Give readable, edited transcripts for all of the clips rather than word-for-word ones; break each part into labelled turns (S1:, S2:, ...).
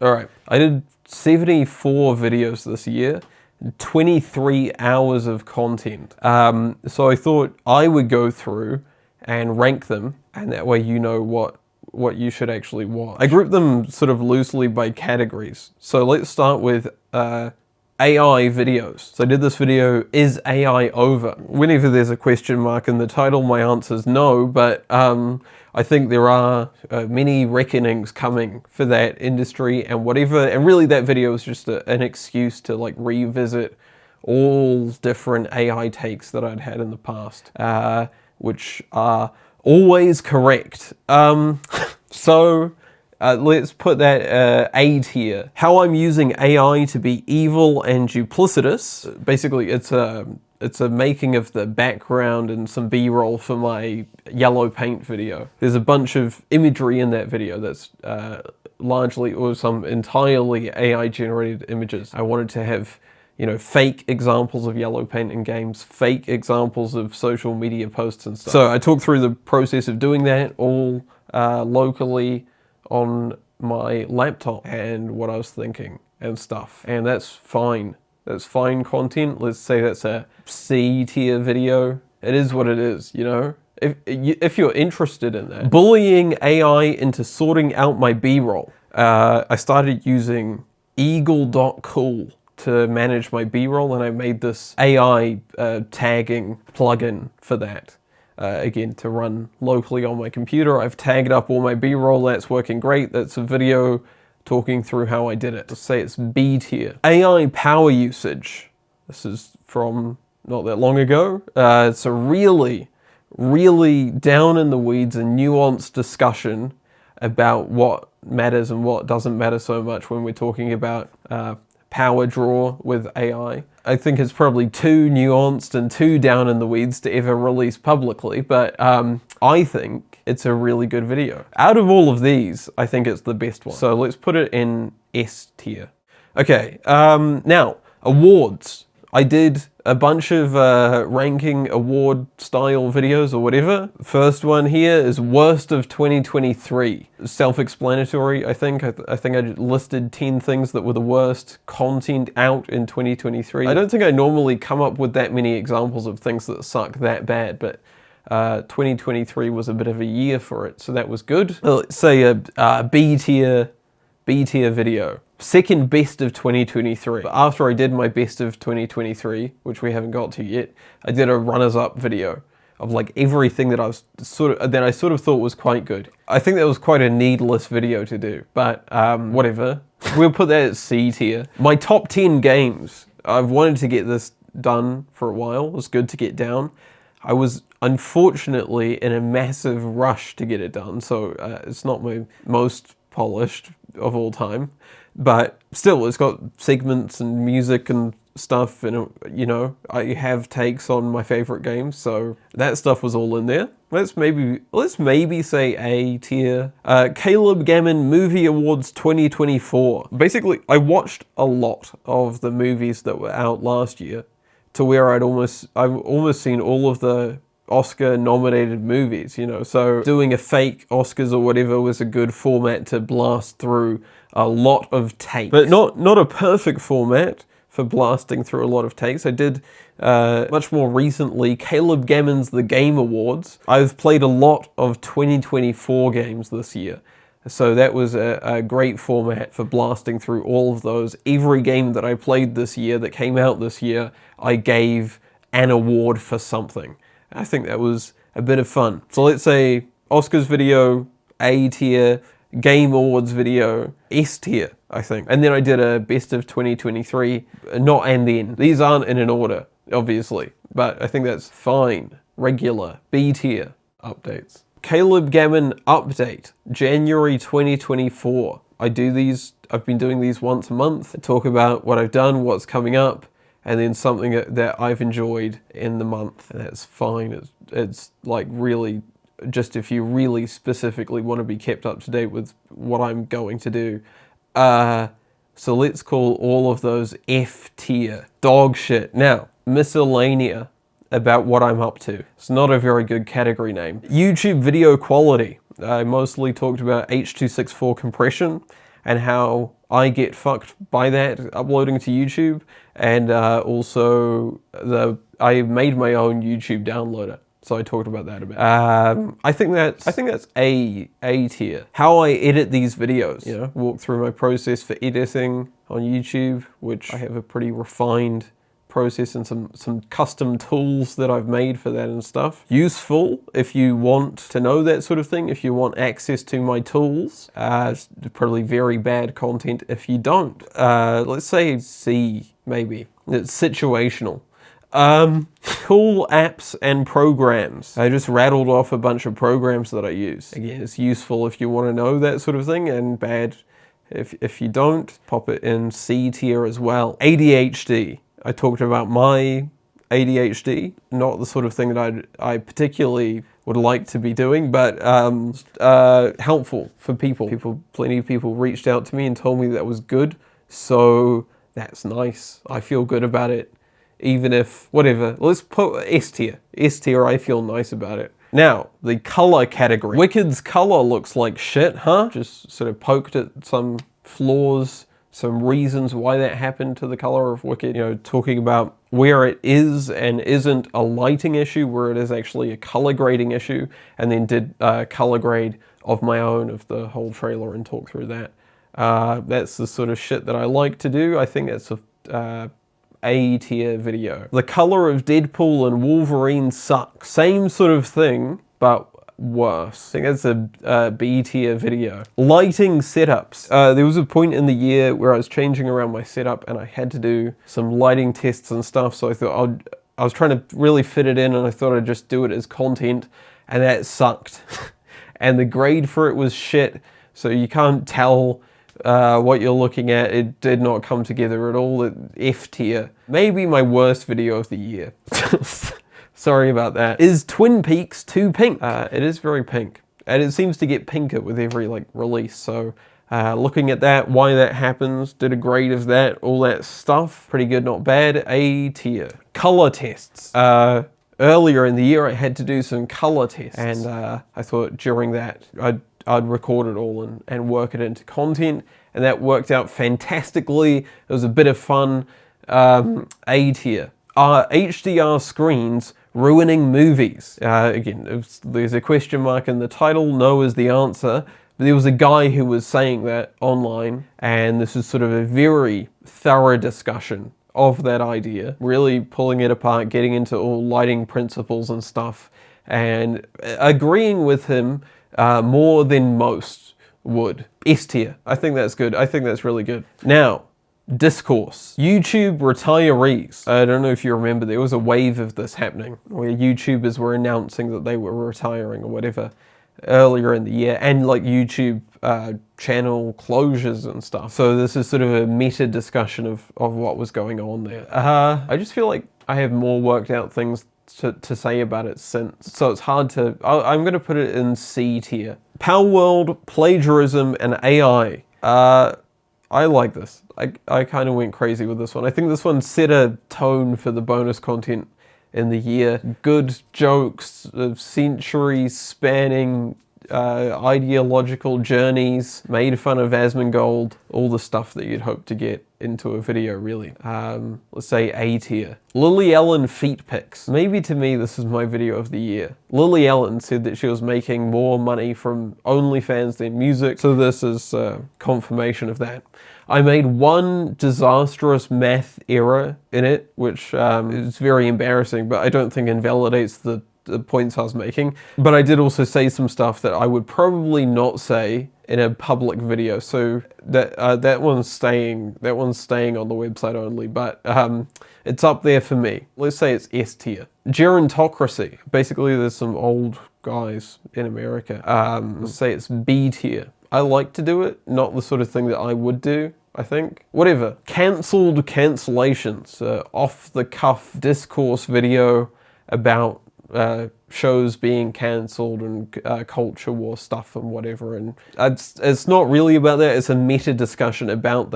S1: All right, I did 74 videos this year, 23 hours of content. So I thought I would go through and rank them, and that way you know what you should actually watch. I grouped them sort of loosely by categories. So let's start with AI videos. So I did this video, is AI over? Whenever there's a question mark in the title, my answer is no, but I think there are many reckonings coming for that industry and whatever, and really that video is just an excuse to like revisit all different AI takes that I'd had in the past, which are always correct. So let's put that A tier. How I'm using AI to be evil and duplicitous. Basically, it's a making of the background and some B-roll for my yellow paint video. There's a bunch of imagery in that video that's largely or some entirely AI generated images. I wanted to have, you know, fake examples of yellow paint in games, fake examples of social media posts and stuff. So I talked through the process of doing that all locally on my laptop and what I was thinking and stuff. And that's fine. That's fine content. Let's say that's a C tier video. It is what it is, you know? If you're interested in that. Bullying AI into sorting out my B-roll. I started using eagle.cool to manage my B-roll, and I made this AI tagging plugin for that. Again, to run locally on my computer. I've tagged up all my B-roll. That's working great. That's a video talking through how I did it. Let's say it's B tier. AI power usage. This is from not that long ago. It's a really, really down in the weeds and nuanced discussion about what matters and what doesn't matter so much when we're talking about power draw with AI. I think it's probably too nuanced and too down in the weeds to ever release publicly, but I think it's a really good video. Out of all of these, I think it's the best one. So let's put it in S tier. Okay, now, awards. I did a bunch of ranking award style videos or whatever. First one here is worst of 2023. Self-explanatory, I think. I think I listed 10 things that were the worst content out in 2023. I don't think I normally come up with that many examples of things that suck that bad, but 2023 was a bit of a year for it, so that was good. Let's say a B tier video. Second best of 2023. After I did my best of 2023, which we haven't got to yet, I did a runners-up video of like everything that I sort of thought was quite good. I think that was quite a needless video to do, but whatever. We'll put that at C tier. My top 10 games. I've wanted to get this done for a while. It was good to get down. I was unfortunately in a massive rush to get it done, so it's not my most polished of all time. But still, it's got segments and music and stuff, and you know, I have takes on my favorite games, so that stuff was all in there. Let's maybe say A tier. Caleb Gamman Movie Awards 2024. Basically, I watched a lot of the movies that were out last year, to where I've almost seen all of the Oscar-nominated movies, you know, so doing a fake Oscars or whatever was a good format to blast through a lot of takes. But not a perfect format for blasting through a lot of takes. I did, much more recently, Caleb Gamman's The Game Awards. I've played a lot of 2024 games this year, so that was a great format for blasting through all of those. Every game that I played this year, that came out this year, I gave an award for something. I think that was a bit of fun. So let's say Oscars video, A tier, Game Awards video, S tier, I think. And then I did a best of 2023, not and then. These aren't in an order, obviously, but I think that's fine. Regular, B tier updates. Caleb Gamman update, January 2024. I've been doing these once a month. I talk about what I've done, what's coming up, and then something that I've enjoyed in the month. And that's fine. It's like really just if you really specifically want to be kept up to date with what I'm going to do. So let's call all of those F tier. Dog shit. Now, miscellanea about what I'm up to. It's not a very good category name. YouTube video quality. I mostly talked about H.264 compression. and how I get fucked by that uploading to YouTube, and also I made my own YouTube downloader. So I talked about that a bit. I think that's A tier. How I edit these videos, you know, walk through my process for editing on YouTube, which I have a pretty refined process and some custom tools that I've made for that and stuff. Useful if you want to know that sort of thing, if you want access to my tools. It's probably very bad content if you don't. Let's say C, maybe. It's situational. Cool apps and programs. I just rattled off a bunch of programs that I use. Again, it's useful if you want to know that sort of thing, and bad if you don't. Pop it in C tier as well. ADHD. I talked about my ADHD, not the sort of thing that I particularly would like to be doing, but helpful for people. Plenty of people reached out to me and told me that was good, so that's nice. I feel good about it. Even if, whatever, let's put S tier. S tier, I feel nice about it. Now, the color category. Wicked's color looks like shit, huh? Just sort of poked at some flaws, some reasons why that happened to the color of Wicked. You know, talking about where it is and isn't a lighting issue, where it is actually a color grading issue, and then did a color grade of my own of the whole trailer and talk through that. That's the sort of shit that I like to do. I think that's a tier video. The color of Deadpool and Wolverine sucks. Same sort of thing, but worse. I think that's a B tier video. Lighting setups. There was a point in the year where I was changing around my setup and I had to do some lighting tests and stuff, so I thought I was trying to really fit it in, and I thought I'd just do it as content, and that sucked. And the grade for it was shit, so you can't tell what you're looking at. It did not come together at all. F tier. Maybe my worst video of the year. Sorry about that. Is Twin Peaks too pink? It is very pink, and it seems to get pinker with every release. So looking at that, why that happens, did a grade of that, all that stuff. Pretty good, not bad. A tier. Color tests. Earlier in the year, I had to do some color tests, and I thought during that I'd record it all and work it into content, and that worked out fantastically. It was a bit of fun. A tier. HDR screens ruining movies. Again, there's a question mark in the title. No is the answer. But there was a guy who was saying that online, and this is sort of a very thorough discussion of that idea, really pulling it apart, getting into all lighting principles and stuff, and agreeing with him more than most would. S tier. I think that's good. I think that's really good. Now, discourse. YouTube retirees. I don't know if you remember, there was a wave of this happening where YouTubers were announcing that they were retiring or whatever earlier in the year, and YouTube channel closures and stuff. So this is sort of a meta discussion of what was going on there. I just feel like I have more worked out things to say about it since. So it's hard to... I'm going to put it in C tier. Power World, plagiarism, and AI. I like this. I kind of went crazy with this one. I think this one set a tone for the bonus content in the year. Good jokes, centuries spanning ideological journeys, made fun of Asmongold, all the stuff that you'd hope to get into a video, really. Let's say A tier. Lily Allen feet pics. Maybe to me this is my video of the year. Lily Allen said that she was making more money from OnlyFans than music, so this is confirmation of that. I made one disastrous math error in it, which is very embarrassing, but I don't think invalidates the points I was making. But I did also say some stuff that I would probably not say in a public video, so that one's staying on the website only, but it's up there for me. Let's say it's S tier. Gerontocracy. Basically, there's some old guys in America. Let's say it's B tier. I like to do it, not the sort of thing that I would do, I think. Whatever. Cancelled cancellations. Off-the-cuff discourse video about shows being cancelled and culture war stuff and whatever. And it's not really about that. It's a meta discussion about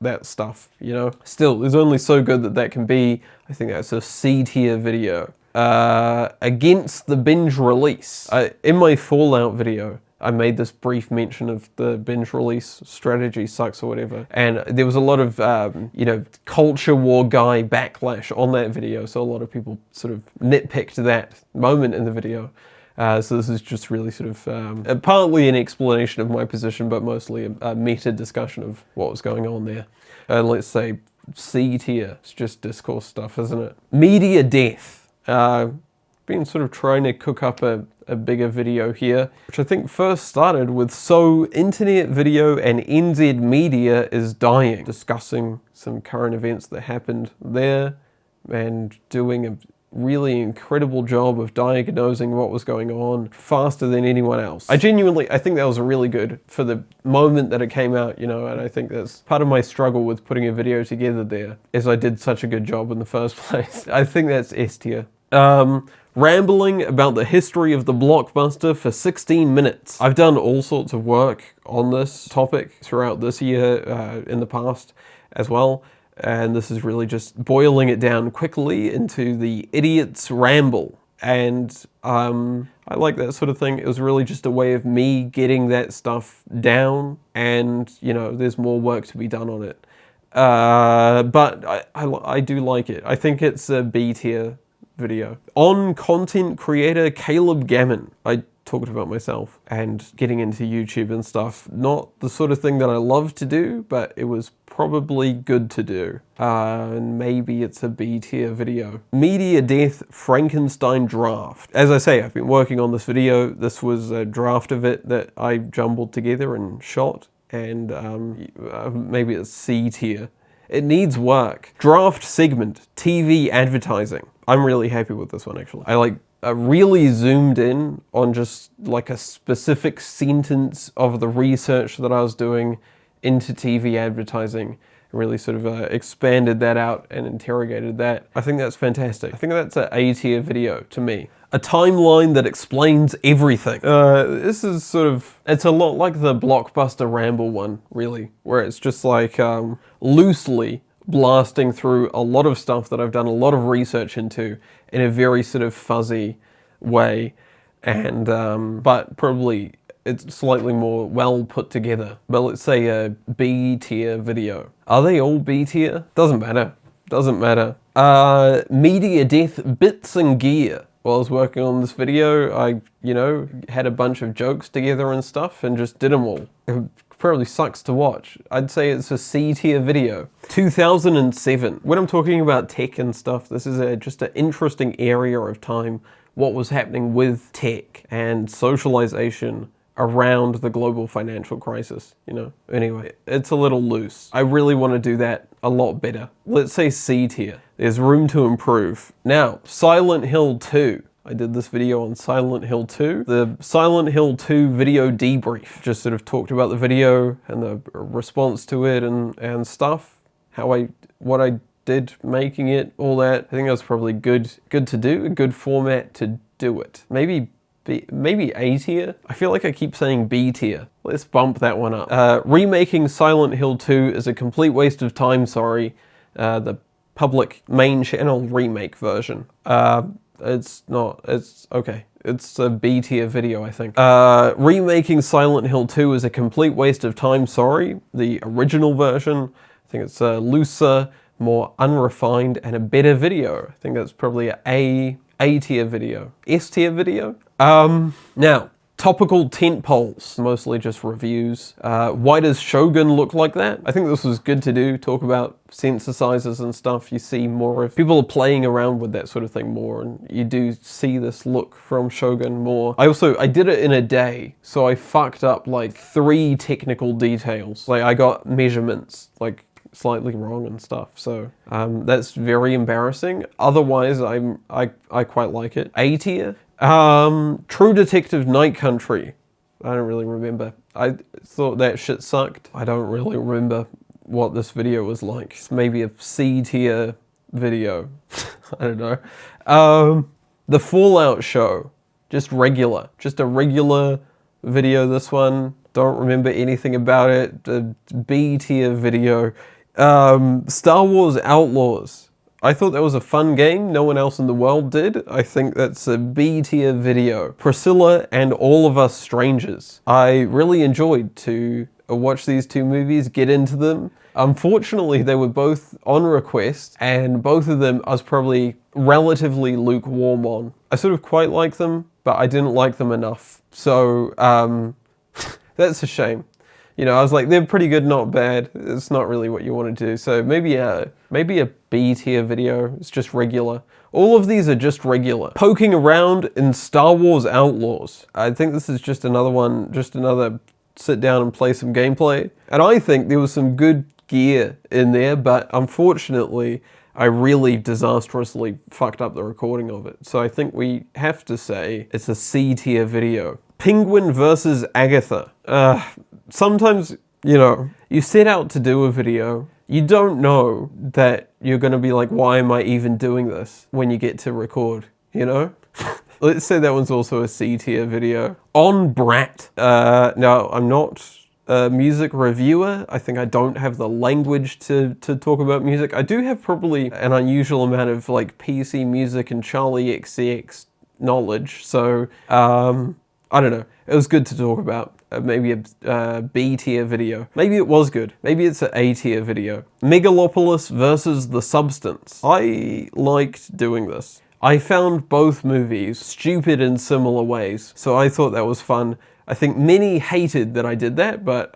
S1: that stuff, you know? Still, it's only so good that can be. I think that's a C tier video. Against the binge release. In my Fallout video, I made this brief mention of the binge release strategy sucks or whatever. And there was a lot of, culture war guy backlash on that video. So a lot of people sort of nitpicked that moment in the video. So this is just really sort of partly an explanation of my position, but mostly a meta discussion of what was going on there. Let's say C tier. It's just discourse stuff, isn't it? Media death. Been sort of trying to cook up a bigger video here, which I think first started with So Internet Video and NZ Media is Dying, discussing some current events that happened there and doing a really incredible job of diagnosing what was going on faster than anyone else. I think that was really good for the moment that it came out, and I think that's part of my struggle with putting a video together there, is I did such a good job in the first place. I think that's S tier. Rambling about the history of the blockbuster for 16 minutes. I've done all sorts of work on this topic throughout this year, in the past as well, and this is really just boiling it down quickly into the idiot's ramble. And I like that sort of thing. It was really just a way of me getting that stuff down, and there's more work to be done on it. But I do like it. I think it's a B tier video. On content creator Caleb Gamman. I talked about myself and getting into YouTube and stuff. Not the sort of thing that I love to do, but it was probably good to do. And maybe it's a B tier video. Media Death Frankenstein Draft. As I say, I've been working on this video. This was a draft of it that I jumbled together and shot. And maybe it's C tier. It needs work. Draft segment, TV advertising. I'm really happy with this one, actually. I really zoomed in on just like a specific sentence of the research that I was doing into TV advertising. Really sort of expanded that out and interrogated that. I think that's fantastic. I think that's an A tier video to me. A timeline that explains everything. This is it's a lot like the Blockbuster Ramble one, really, where it's just like loosely blasting through a lot of stuff that I've done a lot of research into in a very sort of fuzzy way, and but probably it's slightly more well put together. But let's say a B tier video. Are they all B tier? Doesn't matter. Doesn't matter. Media Death Bits and Gear. While I was working on this video, I, had a bunch of jokes together and stuff and just did them all. It probably sucks to watch. I'd say it's a C tier video. 2007. When I'm talking about tech and stuff, this is just an interesting area of time. What was happening with tech and socialization around the global financial crisis, Anyway, it's a little loose. I really want to do that a lot better. Let's say C tier. There's room to improve. Now, Silent Hill 2. I did this video on Silent Hill 2. The Silent Hill 2 video debrief. Just sort of talked about the video and the response to it and stuff. What I did making it, all that. I think that was probably good to do. A good format to do it. Maybe A tier? I feel like I keep saying B tier. Let's bump that one up. Remaking Silent Hill 2 is a complete waste of time, sorry. The public main channel remake version. It's okay. It's a B tier video, I think. Remaking Silent Hill 2 is a complete waste of time, sorry. The original version, I think it's looser, more unrefined, and a better video. I think that's probably a tier video. S tier video? Now, topical tent poles, mostly just reviews. Why does Shogun look like that? I think this was good to do, talk about synthesizers and stuff. You see more of people are playing around with that sort of thing more, and you do see this look from Shogun more. I did it in a day, so I fucked up like 3 technical details. Like I got measurements like slightly wrong and stuff, so that's very embarrassing. Otherwise, I quite like it. A tier. True Detective Night Country. I don't really remember. I thought that shit sucked. I don't really remember what this video was like. It's maybe a C tier video. I don't know. The Fallout Show. Just a regular video, this one. Don't remember anything about it. The B tier video. Star Wars Outlaws. I thought that was a fun game. No one else in the world did. I think that's a B tier video. Priscilla and All of Us Strangers. I really enjoyed to watch these two movies, get into them. Unfortunately, they were both on request, and both of them I was probably relatively lukewarm on. I sort of quite like them, but I didn't like them enough. So, that's a shame. You know, I was like, they're pretty good, not bad. It's not really what you want to do. So maybe a B tier video. It's just regular. All of these are just regular. Poking around in Star Wars Outlaws. I think this is just another one, just another sit down and play some gameplay. And I think there was some good gear in there, but unfortunately, I really disastrously fucked up the recording of it. So I think we have to say it's a C tier video. Penguin versus Agatha. Sometimes, you know, you set out to do a video, you don't know that you're going to be like, why am I even doing this when you get to record, you know? Let's say that one's also a C tier video. On Brat. Now, I'm not a music reviewer. I think I don't have the language to talk about music. I do have probably an unusual amount of like PC music and Charlie XCX knowledge, so I don't know. It was good to talk about. Maybe a B tier video. Maybe it was good. Maybe it's an A tier video. Megalopolis versus The Substance. I liked doing this. I found both movies stupid in similar ways, so I thought that was fun. I think many hated that I did that, but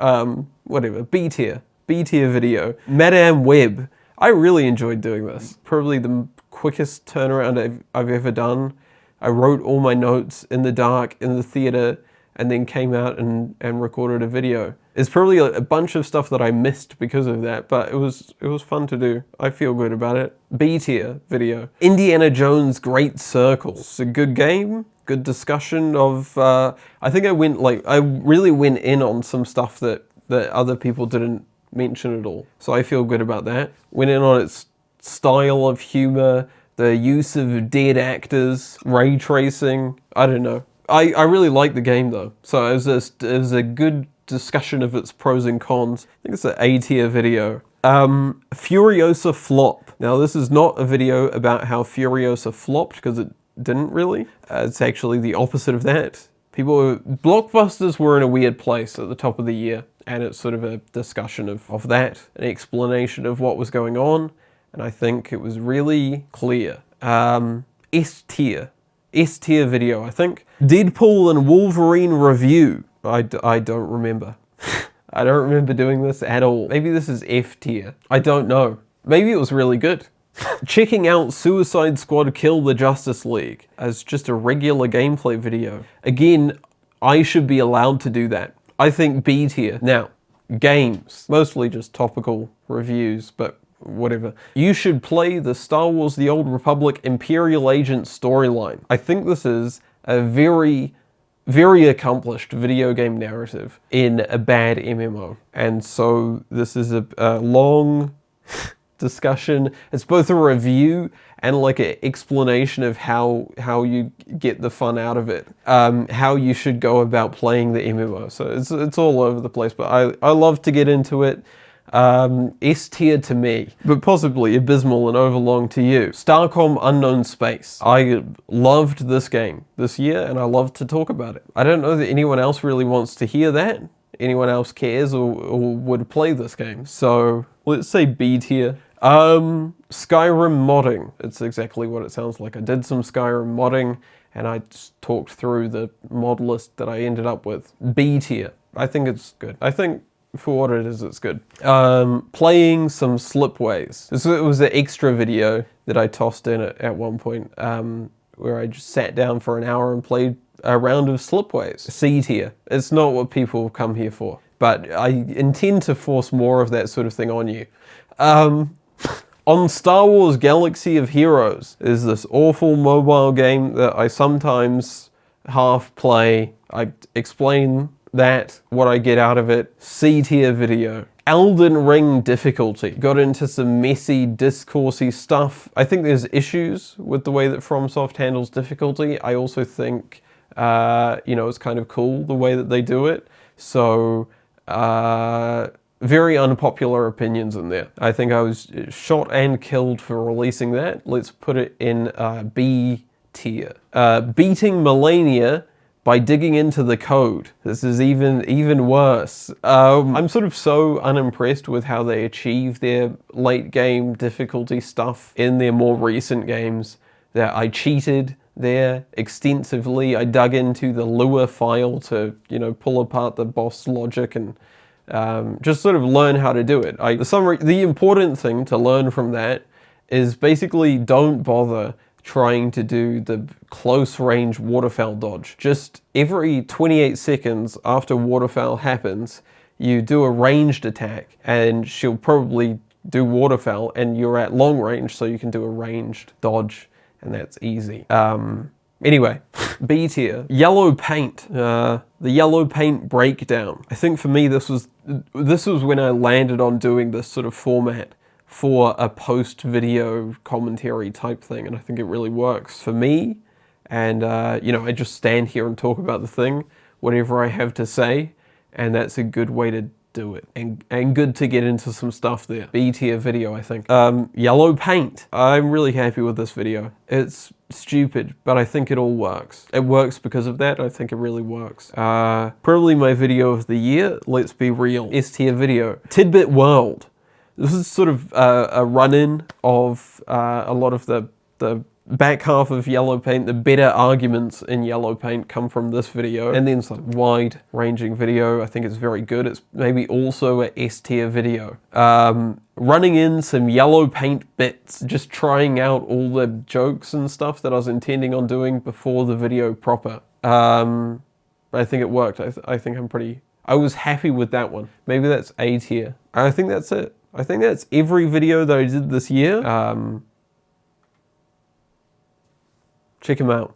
S1: whatever. B tier. B tier video. Madame Web. I really enjoyed doing this. Probably the quickest turnaround I've ever done. I wrote all my notes in the dark in the theater and then came out and recorded a video. It's probably a bunch of stuff that I missed because of that, but it was fun to do. I feel good about it. B tier video. Indiana Jones Great Circle. It's a good game, good discussion of, I think I really went in on some stuff that other people didn't mention at all. So I feel good about that. Went in on its style of humor, the use of dead actors, ray tracing, I don't know. I really like the game though, so it was a good discussion of its pros and cons. I think it's an A tier video. Furiosa flop. Now this is not a video about how Furiosa flopped, because it didn't really. It's actually the opposite of that. Blockbusters were in a weird place at the top of the year, and it's sort of a discussion of that, an explanation of what was going on, and I think it was really clear. S tier video, I think. Deadpool and Wolverine review. I don't remember. I don't remember doing this at all. Maybe this is F tier. I don't know. Maybe it was really good. Checking out Suicide Squad Kill the Justice League as just a regular gameplay video. Again, I should be allowed to do that. I think B tier. Now, games. Mostly just topical reviews, but whatever. You should play the Star Wars The Old Republic Imperial Agent storyline. I think this is a very, very accomplished video game narrative in a bad MMO. And so this is a long discussion. It's both a review and like an explanation of how you get the fun out of it. How you should go about playing the MMO. So it's all over the place, but I love to get into it. S tier to me, but possibly abysmal and overlong to you. Starcom Unknown Space. I loved this game this year, and I love to talk about it. I don't know that anyone else really wants to hear that. Anyone else cares or would play this game. So let's say B tier. Skyrim modding. It's exactly what it sounds like. I did some Skyrim modding, and I just talked through the mod list that I ended up with. B tier. I think it's good. I think for what it is, it's good. Playing some Slipways. It was an extra video that I tossed in at one point, where I just sat down for an hour and played a round of Slipways. C tier. It's not what people come here for, but I intend to force more of that sort of thing on you. On Star Wars Galaxy of Heroes is this awful mobile game that I sometimes half play. I explain that, what I get out of it. C tier video. Elden Ring difficulty. Got into some messy, discoursey stuff. I think there's issues with the way that FromSoft handles difficulty. I also think, it's kind of cool the way that they do it. So, very unpopular opinions in there. I think I was shot and killed for releasing that. Let's put it in B tier. Beating Melania by digging into the code. This is even worse. I'm sort of so unimpressed with how they achieve their late game difficulty stuff in their more recent games that I cheated there extensively. I dug into the Lua file to, you know, pull apart the boss logic and just sort of learn how to do it. The important thing to learn from that is basically don't bother trying to do the close range waterfowl dodge. Just every 28 seconds after waterfowl happens, you do a ranged attack and she'll probably do waterfowl and you're at long range, so you can do a ranged dodge and that's easy. Anyway, B tier. Yellow paint. The yellow paint breakdown. I think for me this was when I landed on doing this sort of format for a post-video commentary type thing, and I think it really works for me. And you know, I just stand here and talk about the thing, whatever I have to say, and that's a good way to do it, and good to get into some stuff there. B tier video, I think. Yellow paint. I'm really happy with this video. It's stupid, but I think it all works. It works because of that. I think it really works. Probably my video of the year, let's be real. S tier video. Tidbit World. This is sort of a run-in of a lot of the back half of Yellow Paint. The better arguments in Yellow Paint come from this video. And then it's like wide-ranging video. I think it's very good. It's maybe also a S-tier video. Running in some Yellow Paint bits, just trying out all the jokes and stuff that I was intending on doing before the video proper. But I think it worked. I think I was happy with that one. Maybe that's A tier. I think that's it. I think that's every video that I did this year. Check them out.